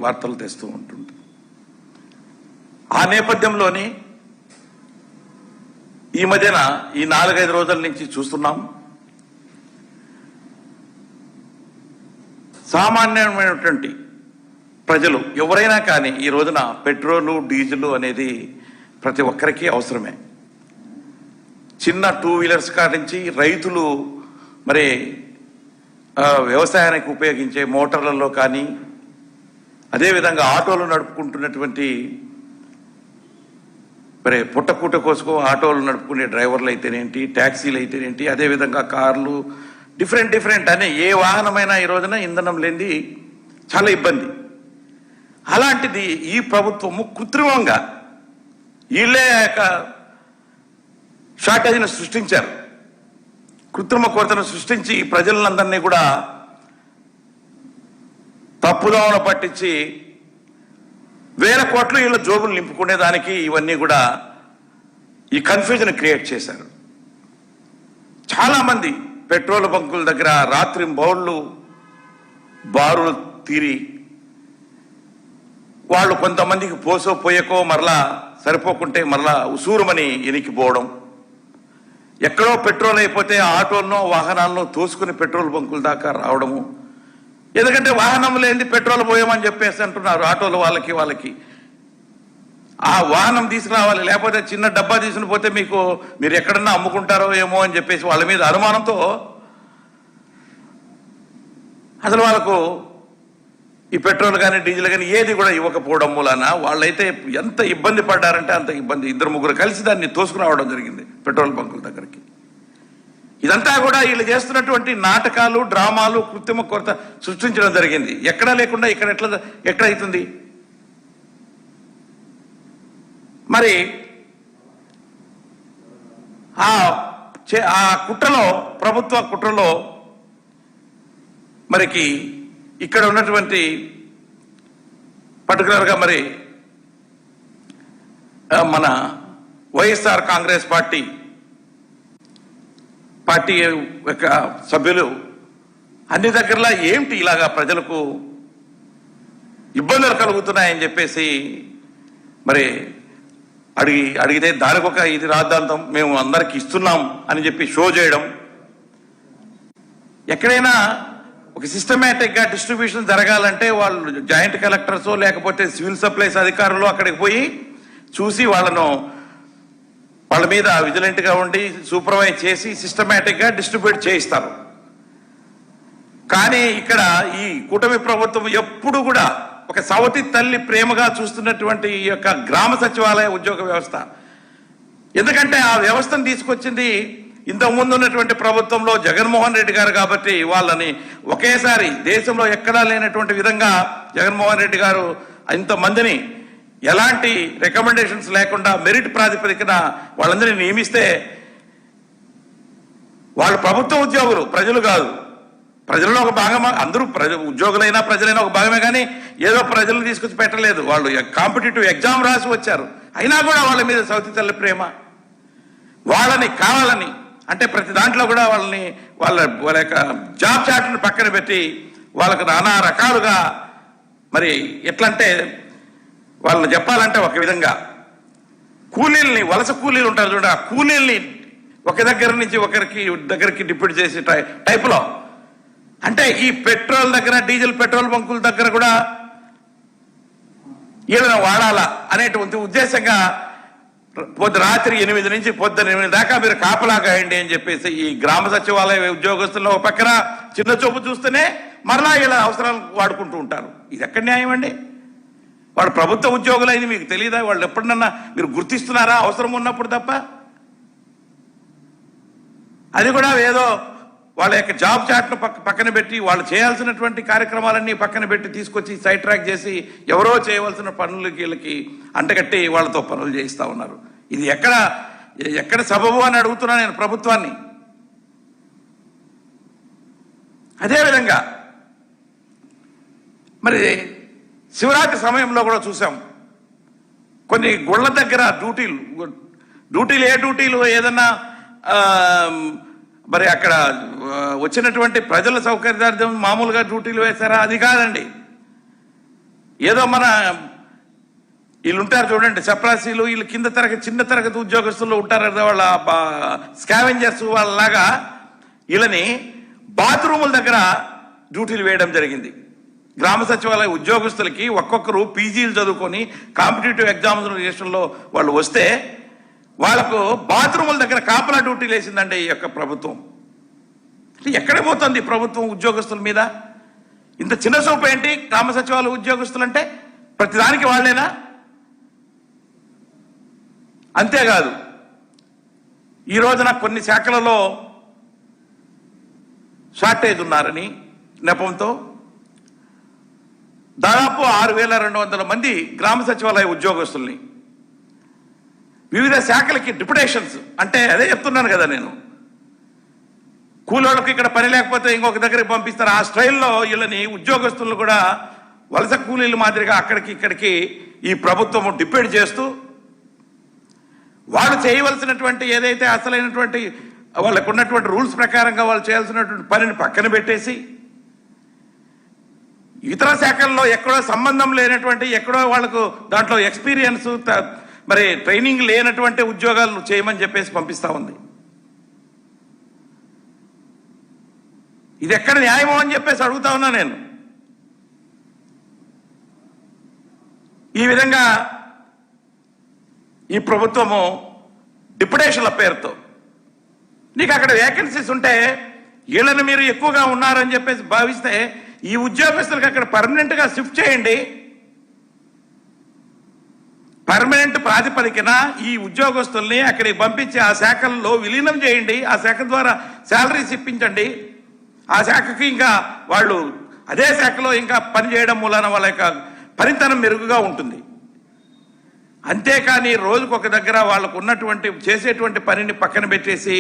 వార్తలు తెస్తూ ఉంటుంది. ఆ నేపథ్యంలోని ఈ మధ్యన ఈ 4-5 రోజుల నుంచి చూస్తున్నాం, సామాన్యమైనటువంటి ప్రజలు ఎవరైనా కానీ ఈ రోజున పెట్రోలు డీజిల్ అనేది ప్రతి ఒక్కరికి అవసరమే. చిన్న 2 వీలర్స్ కాడించి రైతులు మరి వ్యవసాయానికి ఉపయోగించే మోటార్లలో కానీ, అదేవిధంగా ఆటోలు నడుపుకుంటున్నటువంటి మరి పుట్టకూట కోసం ఆటోలు నడుపుకునే డ్రైవర్లు అయితేనేంటి, ట్యాక్సీలు అయితేనేంటి, అదేవిధంగా కార్లు, డిఫరెంట్ అనే ఏ వాహనమైనా ఈ రోజున ఇంధనం లేనిది చాలా ఇబ్బంది. అలాంటిది ఈ ప్రభుత్వము కృత్రిమంగా వీళ్ళే షార్టేజ్ను సృష్టించారు. కృత్రిమ కొరతను సృష్టించి ప్రజలందరినీ కూడా తప్పుదోవన పట్టించి వేల కోట్లు వీళ్ళ జోబులు నింపుకునేదానికి ఇవన్నీ కూడా ఈ కన్ఫ్యూజన్ క్రియేట్ చేశారు. చాలామంది పెట్రోల్ బంకుల దగ్గర రాత్రి బౌళ్ళు బారులు తీరి వాళ్ళు కొంతమందికి పోయకో మరలా సరిపోకుంటే మరలా ఉసూరుమని ఎనికిపోవడం, ఎక్కడో పెట్రోల్ అయిపోతే ఆటోలను వాహనాలను తోసుకుని పెట్రోల్ బంకుల దాకా రావడము. ఎందుకంటే వాహనం లేని పెట్రోల్ పోయామని చెప్పేసి అంటున్నారు ఆటోలు వాళ్ళకి. ఆ వాహనం తీసుకురావాలి, లేకపోతే చిన్న డబ్బా తీసుకుని పోతే మీరు ఎక్కడన్నా అమ్ముకుంటారో ఏమో అని చెప్పేసి వాళ్ళ మీద అనుమానంతో అసలు వాళ్ళకు ఈ పెట్రోల్ కానీ డీజిల్ కానీ ఏది కూడా ఇవ్వకపోవడం మూలాన వాళ్ళైతే ఎంత ఇబ్బంది పడ్డారంటే అంత ఇబ్బంది. 2-3 కలిసి దాన్ని తోసుకురావడం జరిగింది పెట్రోల్ బంకుల దగ్గరికి. ఇదంతా కూడా వీళ్ళు చేస్తున్నటువంటి నాటకాలు, డ్రామాలు, కృత్రిమ కొరత సృష్టించడం జరిగింది. ఎక్కడా లేకుండా ఎక్కడ అవుతుంది? మరి ఆ కుట్రలో, ప్రభుత్వ కుట్రలో మరికి ఇక్కడ ఉన్నటువంటి పర్టికులర్గా మరి మన వైఎస్ఆర్ కాంగ్రెస్ పార్టీ యొక్క సభ్యులు అన్ని దగ్గరలా ఏమిటి ఇలాగా ప్రజలకు ఇబ్బందులు కలుగుతున్నాయని చెప్పేసి మరి అడిగితే దానికి ఒక ఇది రాద్ధాంతం మేము అందరికి ఇస్తున్నాం అని చెప్పి షో చేయడం. ఎక్కడైనా ఒక సిస్టమేటిక్గా డిస్ట్రిబ్యూషన్ జరగాలంటే వాళ్ళు జాయింట్ కలెక్టర్స్ లేకపోతే సివిల్ సప్లైస్ అధికారులు అక్కడికి పోయి చూసి వాళ్ళ మీద విజిలెంట్గా ఉండి సూపర్వైజ్ చేసి సిస్టమేటిక్గా డిస్ట్రిబ్యూట్ చేయిస్తారు. కానీ ఇక్కడ ఈ కూటమి ప్రభుత్వం ఎప్పుడు కూడా ఒక సవతి తల్లి ప్రేమగా చూస్తున్నటువంటి ఈ యొక్క గ్రామ సచివాలయ ఉద్యోగ వ్యవస్థ. ఎందుకంటే ఆ వ్యవస్థను తీసుకొచ్చింది ఇంతకుముందు ఉన్నటువంటి ప్రభుత్వంలో జగన్మోహన్ రెడ్డి గారు కాబట్టి వాళ్ళని ఒకేసారి దేశంలో ఎక్కడా లేనటువంటి విధంగా జగన్మోహన్ రెడ్డి గారు ఇంతమందిని ఎలాంటి రికమెండేషన్స్ లేకుండా మెరిట్ ప్రాతిపదికన వాళ్ళందరినీ నియమిస్తే వాళ్ళు ప్రభుత్వ ఉద్యోగులు, ప్రజలు కాదు. ప్రజల్లో ఒక భాగం, అందరూ ఉద్యోగులైనా ప్రజలైనా ఒక భాగమే, కానీ ఏదో ప్రజలు తీసుకొచ్చి పెట్టలేదు. వాళ్ళు కాంపిటేటివ్ ఎగ్జామ్ రాసి వచ్చారు. అయినా కూడా వాళ్ళ మీద సౌతి తల్లి ప్రేమ. వాళ్ళని కావాలని అంటే ప్రతి దాంట్లో కూడా వాళ్ళ యొక్క జాబ్ చార్ట్ను పక్కన పెట్టి వాళ్ళకు నానా రకాలుగా మరి ఎట్లంటే వాళ్ళని చెప్పాలంటే ఒక విధంగా కూలీల్ని, వలస కూలీలు ఉంటారు చూడ, ఆ కూలీల్ని ఒక దగ్గర నుంచి ఒకరికి దగ్గరికి డిప్యూట్ చేసే టైపులో. అంటే ఈ పెట్రోల్ దగ్గర, డీజిల్ పెట్రోల్ బంకుల దగ్గర కూడా వీళ్ళని వాడాలా అనేటువంటి ఉద్దేశంగా రాత్రి 8 నుంచి పొద్దున్న 8 దాకా మీరు కాపలాగా అయ్యండి అని చెప్పేసి ఈ గ్రామ సచివాలయ ఉద్యోగస్తుల్లో ఒక పక్కన చిన్న చూపు చూస్తేనే మరలా ఇలా అవసరాలు వాడుకుంటూ ఉంటారు. ఇది ఎక్కడ న్యాయం అండి? వాడు ప్రభుత్వ ఉద్యోగులైంది మీకు తెలియదా? వాళ్ళు ఎప్పుడన్నా మీరు గుర్తిస్తున్నారా అవసరం ఉన్నప్పుడు తప్ప? అది కూడా ఏదో వాళ్ళ యొక్క జాబ్ చార్ట్ను పక్కన పెట్టి వాళ్ళు చేయాల్సినటువంటి కార్యక్రమాలన్నీ పక్కన పెట్టి తీసుకొచ్చి సైడ్ ట్రాక్ చేసి ఎవరో చేయవలసిన పనులకి వీళ్ళకి అంటగట్టి వాళ్ళతో పనులు చేయిస్తూ ఉన్నారు. ఇది ఎక్కడ సబబు అని అడుగుతున్నా నేను ప్రభుత్వాన్ని. అదేవిధంగా మరి శివరాత్రి సమయంలో కూడా చూసాం కొన్ని గుళ్ళ దగ్గర డ్యూటీలు ఏ డ్యూటీలు ఏదన్నా మరి అక్కడ వచ్చినటువంటి ప్రజల సౌకర్యార్థం మామూలుగా డ్యూటీలు వేశారా? అది కాదండి. ఏదో మన వీళ్ళు ఉంటారు చూడండి, చప్రాసీలు, వీళ్ళు కింద తరగతి చిన్న తరగతి ఉద్యోగస్తులు ఉంటారు కదా, వాళ్ళ స్కావెంజర్స్ వాళ్ళలాగా వీళ్ళని బాత్రూముల దగ్గర డ్యూటీలు వేయడం జరిగింది. గ్రామ సచివాలయ ఉద్యోగస్తులకి ఒక్కొక్కరు పీజీలు చదువుకొని కాంపిటేటివ్ ఎగ్జామినేషన్లో వాళ్ళు వస్తే వాళ్ళకు బాత్రూముల దగ్గర కాపలా డ్యూటీలు వేసిందండి ఈ యొక్క ప్రభుత్వం. ఎక్కడ పోతుంది ప్రభుత్వం ఉద్యోగస్తుల మీద? ఇంత చిన్న చూపు ఏంటి గ్రామ సచివాలయ ఉద్యోగస్తులు అంటే? ప్రతిదానికి వాళ్ళేనా? అంతేకాదు, ఈ రోజున కొన్ని శాఖలలో షార్టేజ్ ఉన్నారని నెపంతో దాదాపు 6,200 మంది గ్రామ సచివాలయ ఉద్యోగస్తుల్ని వివిధ శాఖలకి డిప్యుటేషన్స్, అంటే అదే చెప్తున్నాను కదా నేను, కూలోళ్ళకి ఇక్కడ పని లేకపోతే ఇంకొక దగ్గరికి పంపిస్తారు. ఆ స్టైల్లో వీళ్ళని ఉద్యోగస్తులను కూడా వలస కూలీల మాదిరిగా అక్కడికి ఇక్కడికి ఈ ప్రభుత్వం డిపెండ్ చేస్తూ వాళ్ళు చేయవలసినటువంటి ఏదైతే అసలైనటువంటి వాళ్ళకు ఉన్నటువంటి రూల్స్ ప్రకారంగా వాళ్ళు చేయాల్సినటువంటి పనిని పక్కన పెట్టేసి ఇతర శాఖల్లో ఎక్కడో సంబంధం లేనటువంటి, ఎక్కడో వాళ్ళకు దాంట్లో ఎక్స్పీరియన్స్ మరి ట్రైనింగ్ లేనటువంటి ఉద్యోగాలు చేయమని చెప్పేసి పంపిస్తా ఉంది. ఇది ఎక్కడ న్యాయమో అని చెప్పేసి అడుగుతా ఉన్నా నేను. ఈ విధంగా ఈ ప్రభుత్వము డిప్యుటేషన్ల పేరుతో నీకు అక్కడ వేకెన్సీస్ ఉంటే వీళ్ళని మీరు ఎక్కువగా ఉన్నారని చెప్పేసి భావిస్తే ఈ ఉద్యోగస్తులకు అక్కడ పర్మనెంట్గా షిఫ్ట్ చేయండి. పర్మనెంట్ ప్రాతిపదికన ఈ ఉద్యోగస్తుల్ని అక్కడికి పంపించి ఆ శాఖల్లో విలీనం చేయండి. ఆ శాఖ ద్వారా శాలరీస్ ఇప్పించండి. ఆ శాఖకి ఇంకా వాళ్ళు అదే శాఖలో ఇంకా పనిచేయడం మూలన వాళ్ళ యొక్క పనితనం మెరుగుగా ఉంటుంది. అంతేకాని రోజుకు ఒక దగ్గర వాళ్ళకు ఉన్నటువంటి చేసేటువంటి పనిని పక్కన పెట్టేసి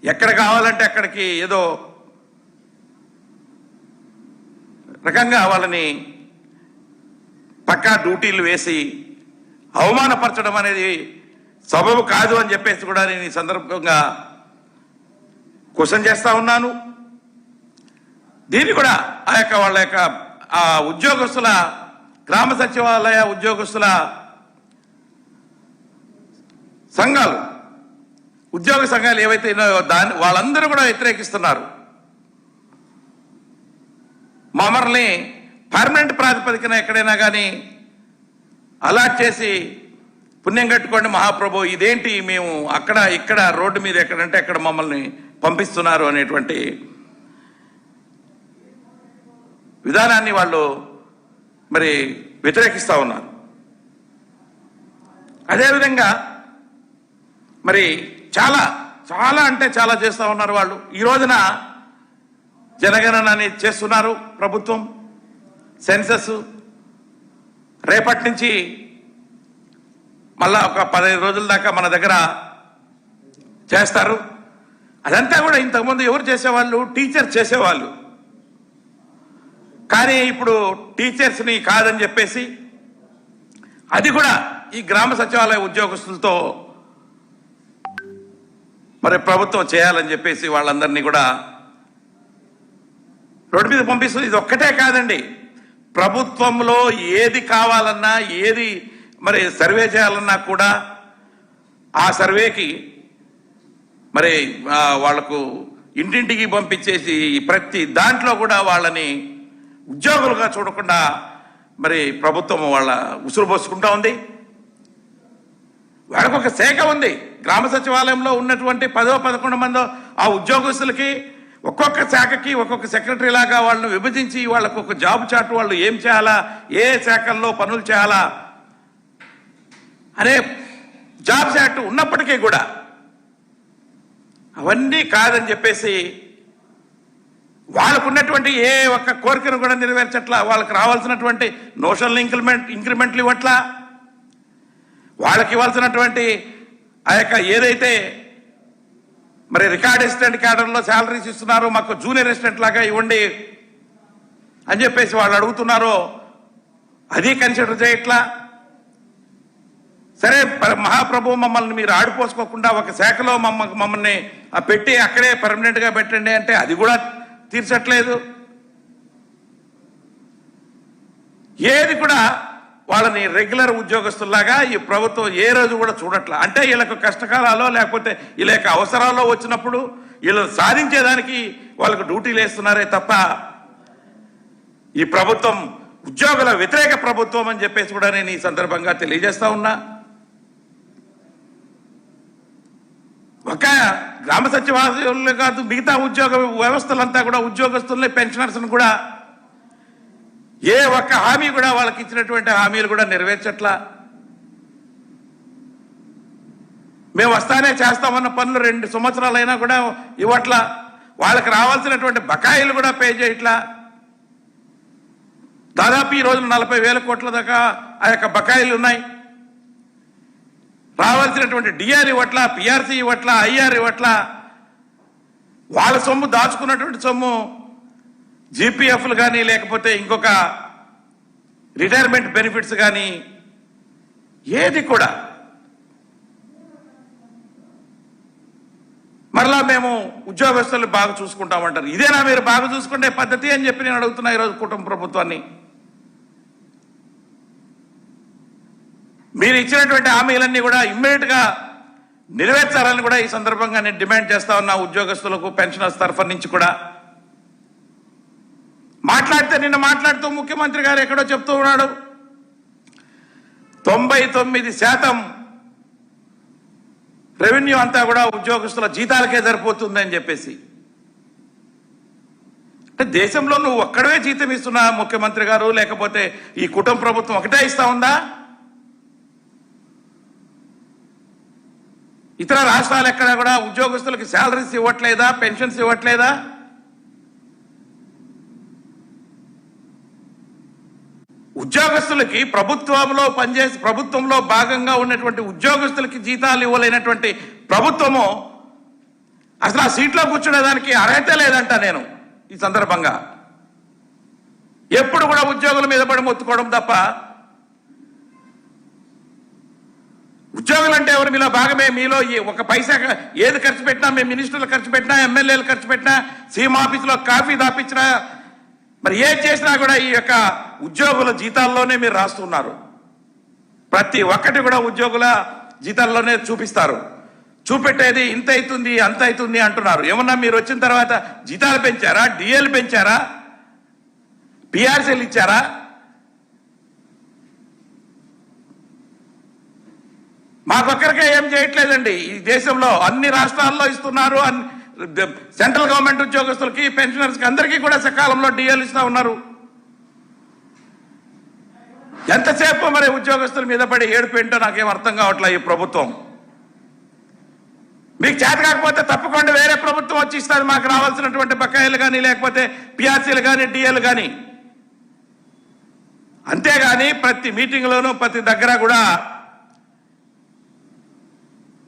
ఎక్కడ కావాలంటే అక్కడికి ఏదో రకంగా వాళ్ళని పక్కా డ్యూటీలు వేసి అవమానపరచడం అనేది సబబు కాదు అని చెప్పేసి కూడా నేను ఈ సందర్భంగా క్వశ్చన్ చేస్తా ఉన్నాను. దీన్ని కూడా ఆ యొక్క వాళ్ళ యొక్క ఆ ఉద్యోగస్తుల గ్రామ సచివాలయ ఉద్యోగస్తుల సంఘాలు, ఉద్యోగ సంఘాలు ఏవైతే ఉన్నాయో దాన్ని వాళ్ళందరూ కూడా వ్యతిరేకిస్తున్నారు. మమ్మల్ని పర్మనెంట్ ప్రాతిపదికన ఎక్కడైనా కానీ అలాట్ చేసి పుణ్యం కట్టుకోండి మహాప్రభు, ఇదేంటి మేము అక్కడ ఇక్కడ రోడ్డు మీద ఎక్కడంటే అక్కడ మమ్మల్ని పంపిస్తున్నారు అనేటువంటి విధానాన్ని వాళ్ళు మరి వ్యతిరేకిస్తూ ఉన్నారు. అదేవిధంగా మరి చాలా చాలా అంటే చాలా చేస్తూ ఉన్నారు వాళ్ళు. ఈ రోజున జనగణన అనేది చేస్తున్నారు ప్రభుత్వం, సెన్సస్. రేపటి నుంచి మళ్ళా ఒక 15 రోజుల దాకా మన దగ్గర చేస్తారు. అదంతా కూడా ఇంతకుముందు ఎవరు చేసేవాళ్ళు? టీచర్స్ చేసేవాళ్ళు. కానీ ఇప్పుడు టీచర్స్ని కాదని చెప్పేసి అది కూడా ఈ గ్రామ సచివాలయ ఉద్యోగస్తులతో మరి ప్రభుత్వం చేయాలని చెప్పేసి వాళ్ళందరినీ కూడా రోడ్డు మీద పంపిస్తుంది. ఇది ఒక్కటే కాదండి, ప్రభుత్వంలో ఏది కావాలన్నా ఏది మరి సర్వే చేయాలన్నా కూడా ఆ సర్వేకి మరి వాళ్లకు ఇంటింటికి పంపించేసి ప్రతి దాంట్లో కూడా వాళ్ళని ఉద్యోగులుగా చూడకుండా మరి ప్రభుత్వం వాళ్ళ ఉసురు పోసుకుంటా ఉంది. వాళ్ళకు ఒక శాఖ ఉంది. గ్రామ సచివాలయంలో ఉన్నటువంటి 10-11 మందో ఆ ఉద్యోగస్తులకి ఒక్కొక్క శాఖకి ఒక్కొక్క సెక్రటరీ లాగా వాళ్ళని విభజించి వాళ్ళకు ఒక జాబ్ చార్ట్, వాళ్ళు ఏం చేయాలా, ఏ శాఖల్లో పనులు చేయాలా అనే జాబ్ చార్ట్ ఉన్నప్పటికీ కూడా అవన్నీ కాదని చెప్పేసి వాళ్ళకు ఉన్నటువంటి ఏ ఒక్క కోరికను కూడా నెరవేర్చట్లా. వాళ్ళకి రావాల్సినటువంటి నోషనల్ ఇంక్రిమెంట్లు ఇవ్వట్లా. వాళ్ళకి ఇవ్వాల్సినటువంటి ఆ యొక్క ఏదైతే మరి రికార్డ్ అసిస్టెంట్ క్యాడర్లో శాలరీస్ ఇస్తున్నారో మాకు జూనియర్ అసిస్టెంట్ లాగా ఇవ్వండి అని చెప్పేసి వాళ్ళు అడుగుతున్నారో అది కన్సిడర్ చేయట్లా. సరే మహాప్రభు మమ్మల్ని మీరు ఆడిపోసుకోకుండా ఒక శాఖలో మమ్మల్ని పెట్టి అక్కడే పర్మనెంట్గా పెట్టండి అంటే అది కూడా తీర్చట్లేదు. ఏది కూడా వాళ్ళని రెగ్యులర్ ఉద్యోగస్తుల్లాగా ఈ ప్రభుత్వం ఏ రోజు కూడా చూడట్లా. అంటే వీళ్ళకు కష్టకాలాల్లో లేకపోతే వీళ్ళ యొక్క అవసరాల్లో వచ్చినప్పుడు వీళ్ళు సాధించేదానికి వాళ్ళకు డ్యూటీలు వేస్తున్నారే తప్ప ఈ ప్రభుత్వం ఉద్యోగుల వ్యతిరేక ప్రభుత్వం అని చెప్పేసి కూడా నేను ఈ సందర్భంగా తెలియజేస్తా ఉన్నా. ఒక గ్రామ సచివాలయాలు కాదు, మిగతా ఉద్యోగ వ్యవస్థలంతా కూడా ఉద్యోగస్తుల్ని పెన్షనర్స్ని కూడా ఏ ఒక్క హామీ కూడా వాళ్ళకి ఇచ్చినటువంటి హామీలు కూడా నెరవేర్చట్లా. మేము వస్తానే చేస్తామన్న పనులు 2 సంవత్సరాలైనా కూడా ఇవ్వట్లా. వాళ్ళకి రావాల్సినటువంటి బకాయిలు కూడా పే చేయట్లా. దాదాపు ఈ రోజు 40,000 కోట్ల దాకా ఆ యొక్క బకాయిలు ఉన్నాయి. రావాల్సినటువంటి డిఆర్ ఇవ్వట్ల, పిఆర్సీ ఇవ్వట్ల, ఐఆర్ ఇవ్వట్ల. వాళ్ళ సొమ్ము దాచుకున్నటువంటి సొమ్ము జీపీఎఫ్లు కానీ లేకపోతే ఇంకొక రిటైర్మెంట్ బెనిఫిట్స్ కానీ ఏది కూడా మరలా మేము ఉద్యోగస్తులు బాగా చూసుకుంటామంటారు. ఇదేనా మీరు బాగా చూసుకునే పద్ధతి అని చెప్పి నేను అడుగుతున్నా ఈరోజు కుటుంబ ప్రభుత్వాన్ని. మీరు ఇచ్చినటువంటి హామీలన్నీ కూడా ఇమ్మీడియట్ గా నెరవేర్చాలని కూడా ఈ సందర్భంగా నేను డిమాండ్ చేస్తా ఉన్నా. ఉద్యోగస్తులకు పెన్షనర్స్ తరఫు నుంచి కూడా నిన్న మాట్లాడుతూ ముఖ్యమంత్రి గారు ఎక్కడో చెప్తూ ఉన్నాడు 99% రెవెన్యూ అంతా కూడా ఉద్యోగస్తుల జీతాలకే సరిపోతుందని చెప్పేసి. అంటే దేశంలో నువ్వు ఒక్కడే జీతం ఇస్తున్నా ముఖ్యమంత్రి గారు, లేకపోతే ఈ కుటుంబ ప్రభుత్వం ఒకటే ఇస్తా ఉందా? ఇతర రాష్ట్రాలు ఎక్కడ కూడా ఉద్యోగస్తులకు శాలరీస్ ఇవ్వట్లేదా, పెన్షన్స్ ఇవ్వట్లేదా? ఉద్యోగస్తులకి ప్రభుత్వంలో భాగంగా ఉన్నటువంటి ఉద్యోగస్తులకి జీతాలు ఇవ్వలేనటువంటి ప్రభుత్వము అసలు ఆ సీట్లో కూర్చునేదానికి అర్హత లేదంట. నేను ఈ సందర్భంగా ఎప్పుడు కూడా ఉద్యోగుల మీద పడి మొత్తుకోవడం తప్ప, ఉద్యోగులు అంటే ఎవరు మీలో భాగమే. మీలో ఒక పైసా ఏది ఖర్చు పెట్టినా, మేము మినిస్టర్లు ఖర్చు పెట్టినా, ఎమ్మెల్యేలు ఖర్చు పెట్టినా, సీఎం ఆఫీసులో కాఫీ దాపించినా, మరి ఏం చేసినా కూడా ఈ యొక్క ఉద్యోగుల జీతాల్లోనే మీరు రాస్తున్నారు. ప్రతి ఒక్కటి కూడా ఉద్యోగుల జీతాల్లోనే చూపిస్తారు. చూపెట్టేది ఇంత అవుతుంది అంత అవుతుంది అంటున్నారు. ఏమన్నా మీరు వచ్చిన తర్వాత జీతాలు పెంచారా, డిఏలు పెంచారా, పిఆర్సీలు ఇచ్చారా? మాకొక్కరికే ఏం చేయట్లేదండి. ఈ దేశంలో అన్ని రాష్ట్రాల్లో ఇస్తున్నారు. సెంట్రల్ గవర్నమెంట్ ఉద్యోగస్తులకి, పెన్షనర్స్కి అందరికీ కూడా సకాలంలో డిఏలు ఇస్తా ఉన్నారు. ఎంతసేపు మరి ఉద్యోగస్తుల మీద పడి ఏడుపు ఏంటో నాకేం అర్థం కావట్లే. ఈ ప్రభుత్వం మీకు చేత కాకపోతే తప్పకుండా వేరే ప్రభుత్వం వచ్చి ఇస్తుంది మాకు రావాల్సినటువంటి బకాయిలు కానీ, లేకపోతే పిఆర్సీలు కానీ, డిఏలు కానీ. అంతేగాని ప్రతి మీటింగ్లోనూ ప్రతి దగ్గర కూడా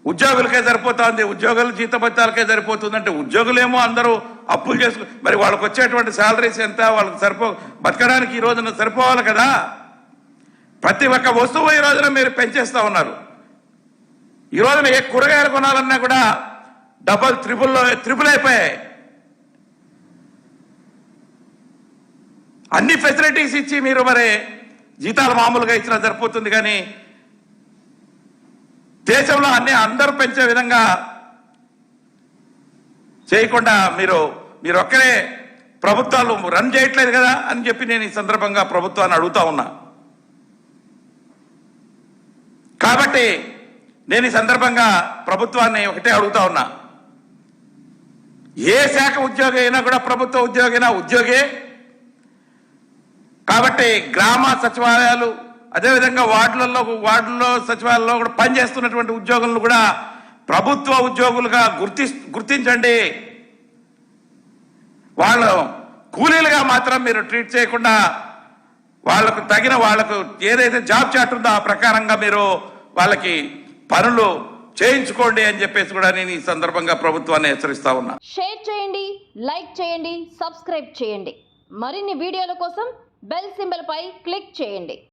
ఉద్యోగులకే సరిపోతుంది, ఉద్యోగుల జీతభత్యాలకే సరిపోతుంది అంటే ఉద్యోగులేమో అందరూ అప్పులు చేసుకు మరి వాళ్ళకి వచ్చేటువంటి శాలరీస్ ఎంత, వాళ్ళకి బతకడానికి ఈ రోజున సరిపోవాలి కదా. ప్రతి ఒక్క వస్తువు ఈ రోజున మీరు పెంచేస్తా ఉన్నారు. ఈ రోజున ఏ కూరగాయలు కొనాలన్నా కూడా డబల్ త్రిపుల్ అయిపోయాయి. అన్ని ఫెసిలిటీస్ ఇచ్చి మీరు మరి జీతాలు మామూలుగా ఇచ్చినా సరిపోతుంది కానీ దేశంలో అందరూ పెంచే విధంగా చేయకుండా మీరు ఒక్కరే ప్రభుత్వాలు రన్ చేయట్లేదు కదా అని చెప్పి నేను ఈ సందర్భంగా ప్రభుత్వాన్ని అడుగుతా ఉన్నా. కాబట్టి నేను ఈ సందర్భంగా ప్రభుత్వాన్ని ఒకటే అడుగుతా ఉన్నా. ఏ శాఖ ఉద్యోగి అయినా కూడా ప్రభుత్వ ఉద్యోగి అయినా ఉద్యోగే. కాబట్టి గ్రామ సచివాలయాలు అదేవిధంగా వార్డుల్లో సచివాలయంలో కూడా పనిచేస్తున్నటువంటి ఉద్యోగులను కూడా ప్రభుత్వ ఉద్యోగులుగా గుర్తించండి. వాళ్ళు కూలీలుగా మాత్రం మీరు ట్రీట్ చేయకుండా వాళ్ళకు తగిన వాళ్ళకు ఏదైతే జాబ్ చార్ట్ ఉందో ఆ ప్రకారంగా మీరు వాళ్ళకి పనులు చేయించుకోండి అని చెప్పేసి కూడా నేను ఈ సందర్భంగా ప్రభుత్వాన్ని హెచ్చరిస్తా ఉన్నా. షేర్ చేయండి, లైక్ చేయండి, సబ్స్క్రైబ్ చేయండి. మరిన్ని వీడియోల కోసం బెల్ సింబల్ పై క్లిక్ చేయండి.